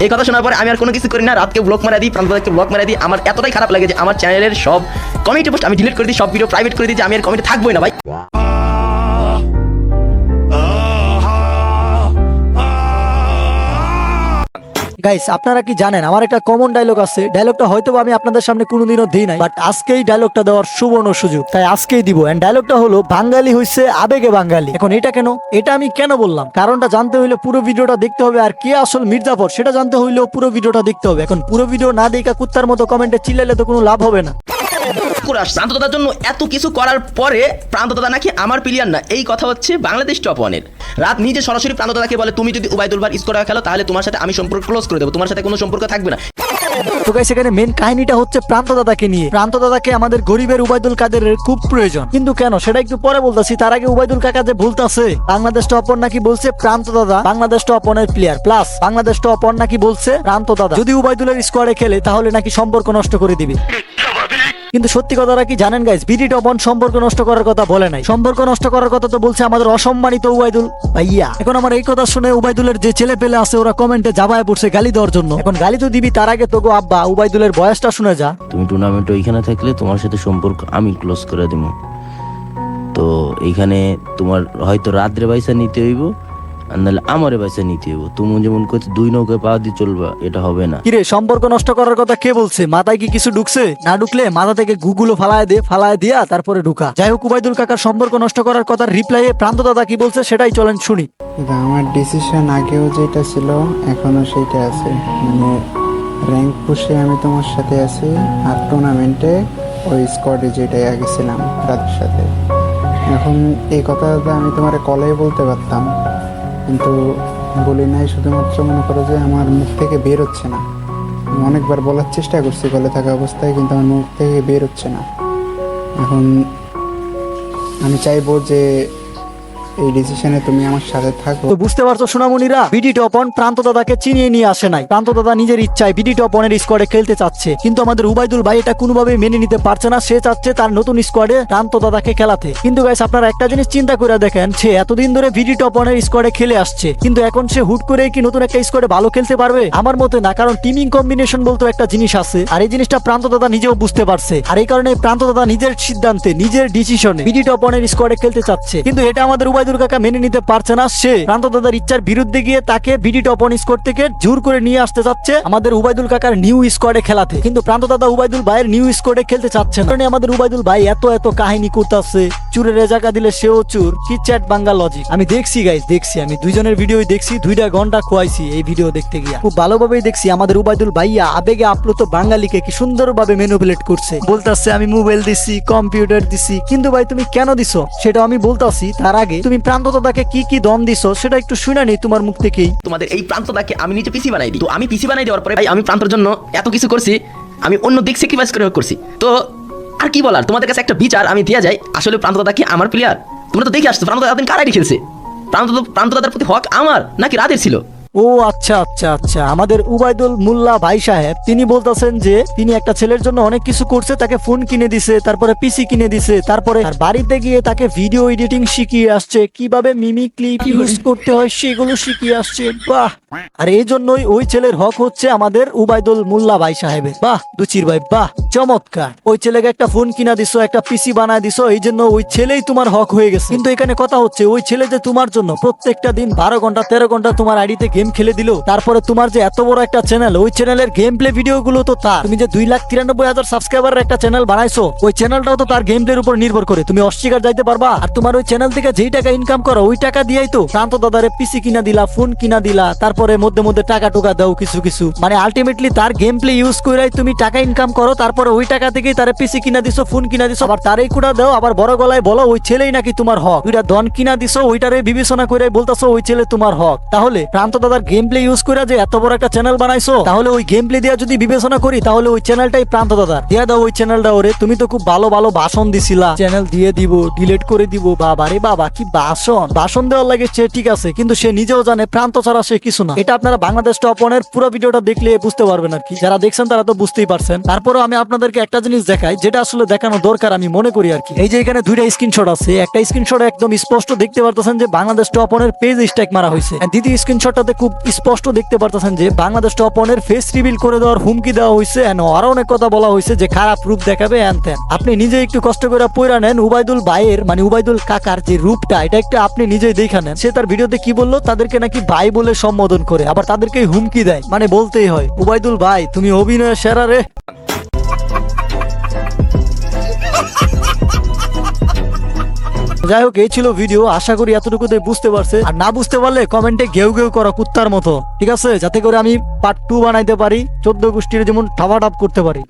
এই কথা শোনার পরে আমি আর কোনো কিছু করি না, রাতকে ব্লক মারা দিই, প্রান্তদাকে ব্লক মারা দিই। আমার এতটাই খারাপ লাগে যে আমার চ্যানেলের সব কমিউনিটি পোস্ট আমি ডিলিট করে দিই, সব ভিডিও প্রাইভেট করে দিই, যে আমি আর কমিউনিটি থাকবোই না ভাই। গাইস, আপনারা কি জানেন আমার একটা কমন ডায়লগ আছে, ডায়লগটা হয়তো আমি আপনাদের সামনে কোনোদিনও দিই নাই, বাট আজকেই ডায়লগটা দেওয়ার সুবর্ণ সুযোগ, তাই আজকেই দিব। এন্ড ডায়লগটা হলো, বাঙালি হইছে আবেগে বাঙালি। এখন এটা কেন, এটা আমি কেন বললাম, কারণটা জানতে হইলে পুরো ভিডিওটা দেখতে হবে, আর কে আসল মির্জাফর সেটা জানতে হইলেও পুরো ভিডিওটা দেখতে হবে। এখন পুরো ভিডিও না দেখা কুত্তার মতো কমেন্টে চিল্লাইলে তো কোনো লাভ হবে না। প্রান্তদার জন্য এত কিছু করার পরে প্রান্তদাদা নাকি আমার প্লেয়ার না, এই কথা হচ্ছে বাংলাদেশ টপ ওয়ানের। রাত নিজে সরাসরি প্রান্তদাদাকে বলে, তুমি যদি উবাইদুল ভাই স্কোর খেলো তাহলে তোমার সাথে আমি সম্পর্ক ক্লোজ করে দেবো, তোমার সাথে কোনো সম্পর্ক থাকবে না। তো গাইস, এখানে মেন কাহিনীটা হচ্ছে প্রান্তদাদাকে নিয়ে। প্রান্তদাদাকে আমাদের গরিবের উবাইদুল কাদেরের খুব প্রয়োজন, কিন্তু কেন সেটা একটু পরে বলতেছি। তার আগে উবাইদুল কাকা যে ভুলতাছে, বাংলাদেশ টপ ওয়ান নাকি বলছে প্রান্তদাদা বাংলাদেশ টপ ওয়ানের player, plus Bangladesh top one নাকি বলছে প্রান্তদাদা যদি উবাইদুলের স্কোয়াডে খেলে তাহলে নাকি সম্পর্ক নষ্ট করে দিবে। কিন্তু সত্যি কথাটা কি জানেন গাইস, বিডি টপ ওয়ান সম্পর্ক নষ্ট করার কথা বলে নাই, সম্পর্ক নষ্ট করার কথা তো বলছে আমাদের অসম্মানিত উবাইদুল ভাইয়া। এখন আমার এই কথা শুনে উবাইদুলের যে ছেলে পেলে আছে ওরা কমেন্টে জাবায় পড়ছে গালি দেওয়ার জন্য। এখন গালি তো দিবি, তার আগে তো গো আব্বা উবাইদুলের বয়সটা শুনে যা। তুমি টুর্নামেন্টে ওইখানে থাকলে তোমার সাথে সম্পর্ক আমি ক্লোজ করে দিব। তো এইখানে তোমার হয়তো রাত্রে পয়সা নিতে হইব, আর নাহলে আমারে পয়সা নিতে হইব। তুমি যেমন করছো দুই নৌকায় পা দিয়ে চলবা, এটা হবে না। কিরে, সম্পর্ক নষ্ট করার কথা কে বলছে? মাথায় কি কিছু ঢুকছে? না ঢুকলে মাথা থেকে গুগুলো ফালায় দিয়া তারপরে ঢুকা। যাই হোক, উবাইদুল কাকার সম্পর্ক নষ্ট করার কথা রিপ্লাইয়ে প্রান্তদাদা কি বলছে সেটাই চলেন শুনি। আমার ডিসিশন আগেও যেটা ছিল এখনো সেইটা আছে, মানে র্যাঙ্ক পুষে আমি তোমার সাথে আছি, আর টুর্নামেন্টে ওই স্কোয়াডে যেটাই আগে ছিলাম রাতের সাথে। এখন এই কথাটা আমি তোমার কলেই বলতে পারতাম, কিন্তু বলি নাই, শুধুমাত্র মনে করো যে আমার মুখ থেকে বের হচ্ছে না। আমি অনেকবার বলার চেষ্টা করছি কলে থাকা অবস্থায়, কিন্তু আমার মুখ থেকে বের হচ্ছে না। এখন আমি চাইবো যে এই ডিসিশনে তুমি আমার সাথে থাকো। তো বুঝতে পারছো সোনামণিরা, বিডি টপ ওয়ান প্রান্তদাদাকে চিনিয়ে নিয়ে আসে নাই। প্রান্তদাদা নিজের ইচ্ছায় বিডি টপ ওয়ানের স্কোয়াডে খেলতে চাচ্ছে, কিন্তু আমাদের উবাইদুল ভাই এটা কোনোভাবে মেনে নিতে পারছে না। সে চাচ্ছে তার নতুন স্কোয়াডে প্রান্তদাদাকে খেলাতে। কিন্তু গাইস, আপনারা একটা জিনিস চিন্তা করে দেখেন, সে এতদিন ধরে বিডি টপ ওয়ানের স্কোয়াডে খেলে আসছে, কিন্তু এখন সে হুট করে কি নতুন একটা স্কোয়াডে ভালো খেলতে পারবে? আমার মতে না, কারণ টিমিং কম্বিনেশন বলতে একটা জিনিস আছে, আর এই জিনিসটা প্রান্তদাদা নিজেও বুঝতে পারছে। আর এই কারণে প্রান্তদাদা নিজের সিদ্ধান্তে নিজের ডিসিশনে বিডি টপ ওয়ানের স্কোয়াডে খেলতে চাচ্ছে, কিন্তু এটা আমাদের উবাইদুল কাকা মেনে নিতে পারছে না। সে প্রান্তদাদার ইচ্ছার বিরুদ্ধে গিয়ে তাকে বিডি টপ ওয়ান স্কোয়াড থেকে জোর করে নিয়ে আসতে চাচ্ছে আমাদের উবাইদুল কাকার নিউ স্কোয়াডে খেলাতে, কিন্তু প্রান্তদাদা উবাইদুল ভাইয়ের নিউ স্কোয়াডে খেলতে চাচ্ছে না। কারণ আমাদের উবাইদুল ভাই এত কাহিনী করতেছে, চুরের রেজাকা দিলে সেও চুর, কি চ্যাট বাঙ্গা লজিক। আমি দেখছি গাইস, দেখছি, আমি দুইজনের ভিডিও দেখছি, 2টা ঘন্টা খোয়াইছি এই ভিডিও দেখতে গিয়া, খুব ভালোভাবেই দেখছি আমাদের উবাইদুল ভাইয়া আবেগে আপ্লুত বাঙালিকে কি সুন্দরভাবে ম্যানিপুলেট করছে। বলতাছে আমি মোবাইল দিছি, কম্পিউটার দিছি, কিন্তু ভাই তুমি কেন দিছো সেটা আমি বলতাছি। তার আগে তুমি প্রান্তদাদাকে কি দম দিছো সেটা একটু শুনে নেই তোমার মুখ থেকেই। তোমাদের এই প্রান্তদাকে আমি নিজে পিসি বানাই দিই। তো আমি পিসি বানাই দেওয়ার পরে ভাই আমি প্রান্তর জন্য এত কিছু করছি, আমি অন্য দিক স্যাক্রিফাইস করে করছি। তো আর কি বলার, তোমাদের কাছে একটা বিচার আমি দিয়ে যাই। আসলে প্রান্তদাদা কি আমার প্লেয়ার? তোমরা তো দেখে আসছো প্রান্তদাদা এতদিন কার আইডি খেলছে। প্রান্তদাদার প্রতি হক আমার নাকি রাতের ছিল? ও আচ্ছা, আমাদের উবাইদুল মুল্লা ভাই সাহেব তিনি বলতেছেন যে তিনি একটা ছেলের জন্য অনেক কিছু করছে, তাকে ফোন কিনে দিছে, তারপরে পিসি কিনে দিছে, তারপরে তার বাড়িতে গিয়ে তাকে ভিডিও এডিটিং শিখিয়ে আসছে, কিভাবে মিমিক ক্লিপ ইউজ করতে হয় সেগুলো শিখিয়ে আসছে। বাহ! আর এই জন্যই ওই ছেলের হক হচ্ছে আমাদের উবাইদুল মুল্লা ভাই সাহেবের। বাহ দুচির ভাই, বাহ চমৎকার। ওই ছেলেকে একটা ফোন কিনা দিছো, একটা পিসি বানায় দিছো, এই জন্য ওই ছেলেই তোমার হক হয়ে গেছে। কিন্তু এখানে কথা হচ্ছে, ওই ছেলে যে তোমার জন্য প্রত্যেকটা দিন 12 ঘন্টা 13 ঘন্টা তোমার আইডিতে গেম খেলে দিল, তারপরে তোমার যে এত বড় একটা চ্যানেল, ওই চ্যানেলের গেম প্লে ভিডিও গুলো তো তার। তুমি যে 2,93,000 সাবস্ক্রাইবারের একটা চ্যানেল বানাইছো, ওই চ্যানেলটাও তো তার গেম প্লের উপর নির্ভর করে। তুমি অস্বীকার যাইতে পারবা? আর তোমার ওই চ্যানেল থেকে যেই টাকা ইনকাম করো ওই টাকা দিয়েই তো প্রান্তদাদারে পিসি কিনা দিলা, ফোন কিনা দিলা, তারপরে মধ্যে টাকা টুকা দাও কিছু, মানে আলটিমেটলি তার গেম প্লে ইউজ কইরাই তুমি টাকা ইনকাম করো। তারপরে ওই টাকা থেকেই তার পিসি কিনা দিছো, ফোন কিনা দিছো, আবার তারই কুড়া দাও, আবার বড় গলায় বলো ওই ছেলেই নাকি তোমার হক। দুইটা দন কিনা দিছো, ওইটারে বিবেচনা করে বলতাছো ওই ছেলে তোমার হক। তাহলে প্রান্তদাদার গেম প্লে ইউজ করে যে এত বড় একটা চ্যানেল বানাইছো, তাহলে ওই গেম প্লে দিয়া যদি বিবেচনা করি তাহলে ওই চ্যানেলটাই প্রান্তদাদার। দিয়া দাও ওই চ্যানেলটা ওরে। তুমি তো খুব ভালো ভাষণ দিছিলা, চ্যানেল দিয়ে দিব, ডিলিট করে দিব। বাবা রে বাবা, কি ভাষণ দেওয়ার লাগে সে ঠিক আছে, কিন্তু সে নিজেও জানে প্রান্ত ছাড়া সে কিছু না। এটা আপনারা বাংলাদেশ টপ 1 এর পুরো ভিডিওটা দেখলে বুঝতে পারবেন আর কি। যারা দেখছেন তারা তো বুঝতেই পারছেন। তারপরেও আমি আপনাদেরকে একটা জিনিস দেখাই যেটা আসলে দেখানো দরকার আমি মনে করি আর কি। এই যে এখানে দুইটা স্ক্রিনশট আছে, একটা স্ক্রিনশটে একদম স্পষ্ট দেখতে পারতেছেন যে বাংলাদেশ টপ 1 এর পেজ স্ট্রাইক মারা হয়েছে। দ্বিতীয় স্ক্রিনশটটাতে খুব স্পষ্ট দেখতে পারতেছেন যে বাংলাদেশ টপ 1 এর ফেস রিভিল করে দেওয়ার হুমকি দেওয়া হয়েছে, আরো অনেক কথা বলা হয়েছে যে খারাপ রূপ দেখাবে তেন। আপনি নিজে একটু কষ্ট করে পড়া নেন উবাইদুল ভাইয়ের মানে উবাইদুল কাকার যে রূপটা, এটা একটু আপনি নিজেই দেখে নেন। সে তার ভিডিওতে কি বললো, তাদেরকে নাকি ভাই বলে সম্বোধন করে, আবার তাদেরকে হুমকি দেয়। মানে বলতেই হয় উবাইদুল ভাই তুমি অভিনয় সেরা রে। যাই হোক, এই ছিল ভিডিও। আশা করি এতটুকুতে বুঝতে পারছে, আর না বুঝতে পারলে কমেন্টে ঘেউ ঘেউ করো কুত্তার মতো, ঠিক আছে, যাতে করে আমি পার্ট 2 বানাইতে পারি, 14 গোষ্ঠীর যেমন ঠাপাঠাপ করতে পারি।